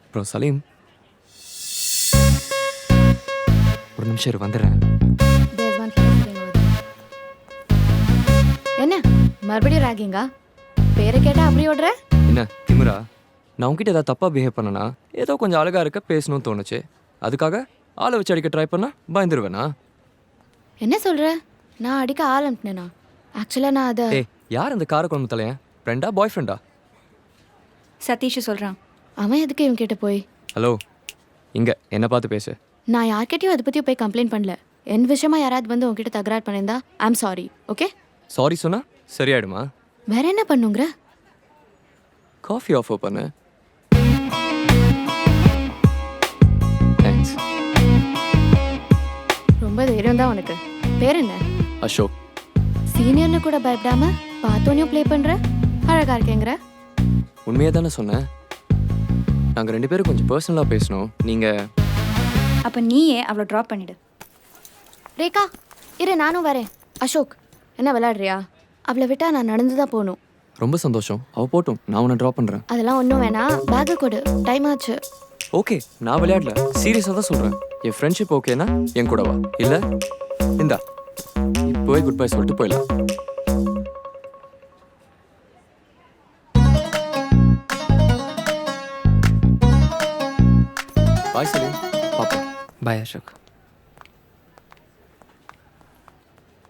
அப்புறம் சலீம், ஒரு நிமிஷம் இரு, வந்துடுறேன். There's one here sitting over there. என்ன மறுபடியும் ராகிங்கா? பேரை கேட்டா அப்படி ஓடுற? என்ன திமிரா? நான் உங்ககிட்ட ஏதாவது தப்பாக பிஹேவ் பண்ணனா? ஏதோ கொஞ்சம் அழகாக இருக்க பேசணும்னு தோணுச்சு. அதுக்காக ஆளை வச்சு அடிக்க ட்ரை பண்ணா பயந்துருவேனா? என்ன சொல்ற? நான் அடிக்க ஆள் அனுப்பினேனா? ஆக்சுவலாக நான் அதை ஏய், யார் அந்த காரக்குழம்பு தலையன்? ஃப்ரெண்டா பாய் ஃப்ரெண்டா? சதீஷ் சொல்கிறான். அவன் எதுக்கு இவன் கிட்ட போய்? ஹலோ, இங்கே என்னை பார்த்து பேசு. நான் யார்கிட்டயும் அதை பற்றி போய் கம்ப்ளைண்ட் பண்ணல. என் விஷயமா யாராவது வந்து உங்ககிட்ட தகராறு பண்ணியிருந்தா ஐம் சாரி, ஓகே? சாரி சொன்னா சரியாயிடுமா? வேற என்ன பண்ணுங்கிற? காஃபி ஆஃபர் பண்ணு. தேங்க்ஸ். ரொம்ப தைரியம் தான் உனக்கு. பேர் என்ன? அசோக். சீனியர்னு கூட பயப்படாம பார்த்தோனையும் ப்ளே பண்ற, அழகா இருக்கேங்கிற. உண்மையாக தானே சொன்னேன். நாங்கள் 2 பேரும் கொஞ்சம் பர்சனலாக பேசணும். நீங்கள் அப்போ நீயே அவளை ட்ராப் பண்ணிடு. ரேகா இரு, நானும் வரேன். அசோக், என்ன விளையாடுறியா? அவளை விட்டா நான் நடந்து தான் போகணும். ரொம்ப சந்தோஷம். அவள் போட்டும், நான் உன்னை ட்ராப் பண்ணுறேன். அதெல்லாம் ஒன்றும் வேணாம், பேக்கை கொடு, டைம் ஆச்சு. ஓகே, நான் விளையாடல, சீரியஸாக தான் சொல்கிறேன். என் ஃப்ரெண்ட்ஷிப் ஓகேனா என் கூட வா, இல்லை இந்தா இப்போவே குட் பை சொல்லிட்டு போயிடலாம். பாய் சலீம், பாப்பா. பாய் அசோக்.